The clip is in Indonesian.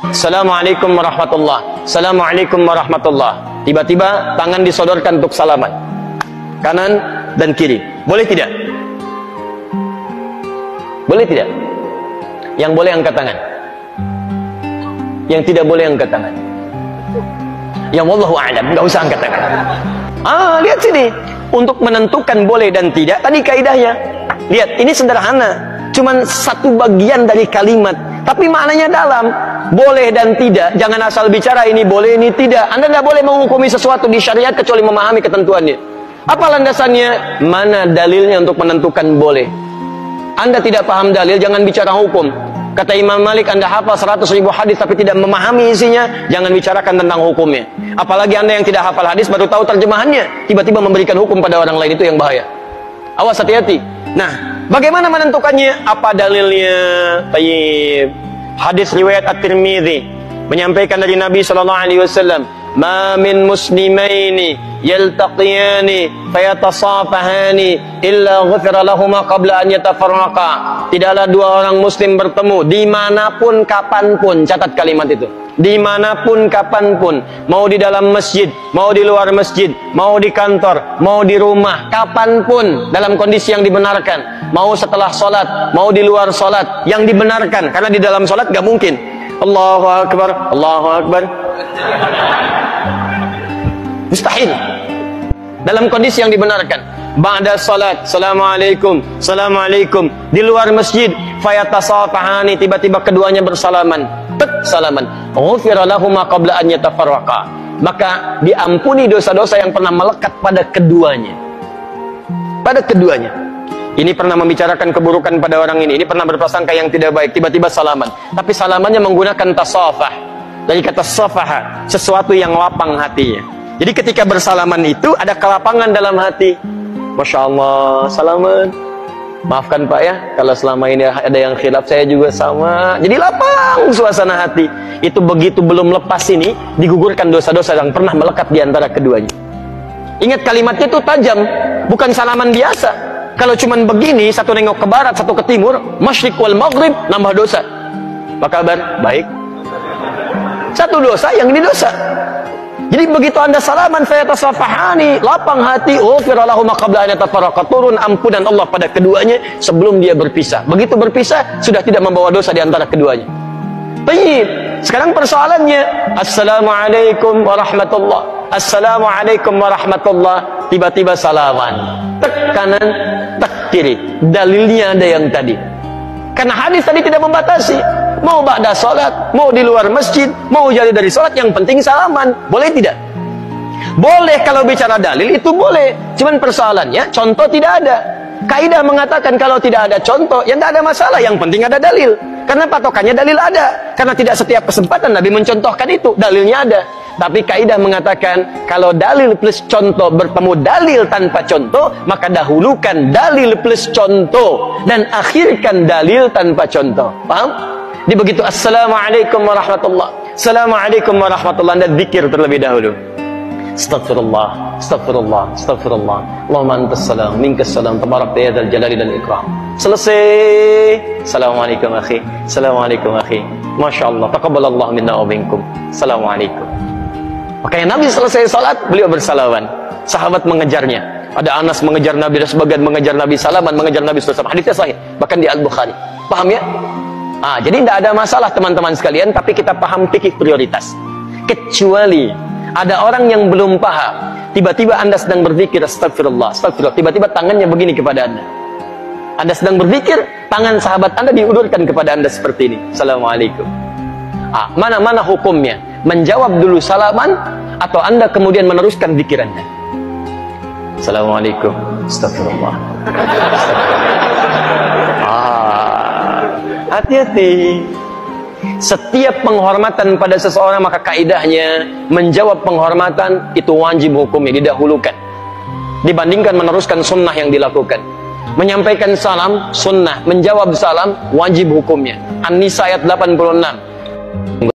Assalamualaikum warahmatullah. Assalamualaikum warahmatullah. Tiba-tiba tangan disodorkan untuk salaman, kanan dan kiri. Boleh tidak? Boleh tidak? Yang boleh angkat tangan. Yang tidak boleh angkat tangan. Yang wallahu a'lam, enggak usah angkat tangan. Lihat sini. Untuk menentukan boleh dan tidak, tadi kaidahnya. Lihat, ini sederhana. Cuman satu bagian dari kalimat, tapi maknanya dalam. Boleh dan tidak. Jangan asal bicara ini boleh, ini tidak. Anda tidak boleh menghukumi sesuatu di syariat kecuali memahami ketentuannya. Apa landasannya? Mana dalilnya untuk menentukan boleh? Anda tidak paham dalil, jangan bicara hukum. Kata Imam Malik, Anda hafal 100.000 hadis tapi tidak memahami isinya, jangan bicarakan tentang hukumnya. Apalagi Anda yang tidak hafal hadis baru tahu terjemahannya, tiba-tiba memberikan hukum pada orang lain, itu yang bahaya. Awas, hati-hati. Nah, bagaimana menentukannya? Apa dalilnya? Tayyib. Hadis riwayat At-Tirmidzi menyampaikan dari Nabi SAW, "Ma min muslimaini yaltaqiyani fayatasafahani illa ghufira lahuma qabla an yatafarraqa." Tidaklah dua orang muslim bertemu dimanapun kapanpun. Catat kalimat itu. Dimanapun kapanpun, mau di dalam masjid, mau di luar masjid, mau di kantor, mau di rumah, kapanpun dalam kondisi yang dibenarkan. Mau setelah sholat, mau di luar sholat, yang dibenarkan. Karena di dalam sholat gak mungkin Allahu Akbar, Allahu Akbar, mustahil. Dalam kondisi yang dibenarkan, ba'da salat, Assalamualaikum, Assalamualaikum. Di luar masjid, fayatasafahani, tiba-tiba keduanya bersalaman. Salaman. Ghufira lahuma qabla an yatafarraqa. Maka diampuni dosa-dosa yang pernah melekat pada keduanya. Pada keduanya. Ini pernah membicarakan keburukan pada orang ini pernah berprasangka yang tidak baik, tiba-tiba salaman. Tapi salamannya menggunakan tasafah. Dari kata safaha, sesuatu yang lapang hatinya. Jadi ketika bersalaman itu ada kelapangan dalam hati. Masya Allah, salaman. Maafkan Pak ya, kalau selama ini ada yang khilaf, saya juga sama. Jadi lapang suasana hati. Itu begitu belum lepas ini, digugurkan dosa-dosa yang pernah melekat di antara keduanya. Ingat kalimatnya itu tajam, bukan salaman biasa. Kalau cuman begini, satu nengok ke barat, satu ke timur, masyriq wal maghrib, nambah dosa. Apa kabar? Baik. Satu dosa, yang ini dosa. Jadi begitu Anda salaman, fayatasafahani, lapang hati, ghufira lahuma qabla an yatafarraqa, turun ampunan Allah pada keduanya sebelum dia berpisah. Begitu berpisah, sudah tidak membawa dosa di antara keduanya. Baik. Sekarang persoalannya, Assalamualaikum warahmatullah. Assalamualaikum warahmatullah. Tiba-tiba salaman. Tek kanan, tek kiri. Dalilnya ada yang tadi. Karena hadis tadi tidak membatasi. Mau ba'da salat, mau di luar masjid, mau jadi dari salat, yang penting salaman. Boleh tidak? Boleh kalau bicara dalil, itu boleh. Cuman persoalannya, contoh tidak ada. Kaidah mengatakan kalau tidak ada contoh, ya tidak ada masalah. Yang penting ada dalil. Karena patokannya dalil ada. Karena tidak setiap kesempatan Nabi mencontohkan itu, dalilnya ada. Tapi kaidah mengatakan kalau dalil plus contoh bertemu dalil tanpa contoh, maka dahulukan dalil plus contoh dan akhirkan dalil tanpa contoh. Paham? Di begitu Assalamualaikum warahmatullah, Assalamualaikum warahmatullah, Anda zikir terlebih dahulu. Astagfirullah, astagfirullah, astagfirullah. Allahumma antas salam, minkas salam, tabarakta ya dzal jalali dan ikram. Selesai. Assalamualaikum akhi, Assalamualaikum akhi. Masya Allah, taqabbalallahu minna wa minkum. Assalamualaikum. Makanya Nabi selesai salat, beliau bersalaman. Sahabat mengejarnya. Ada Anas mengejar Nabi, dan sebagian mengejar Nabi, salaman mengejar Nabi SAW. Hadisnya sahih, bahkan di Al-Bukhari. Paham ya? Jadi tidak ada masalah teman-teman sekalian, tapi kita paham fikih prioritas. Kecuali ada orang yang belum paham, tiba-tiba Anda sedang berzikir, astagfirullah, astagfirullah, tiba-tiba tangannya begini kepada Anda. Anda sedang berzikir, tangan sahabat Anda diulurkan kepada Anda seperti ini. Assalamualaikum. Mana-mana hukumnya? Menjawab dulu salaman, atau Anda kemudian meneruskan zikir Anda? Assalamualaikum, astagfirullah. Hati-hati. Setiap penghormatan pada seseorang, maka kaidahnya menjawab penghormatan itu wajib hukumnya, didahulukan dibandingkan meneruskan sunnah yang dilakukan. Menyampaikan salam sunnah, menjawab salam wajib hukumnya. An-Nisa ayat 86.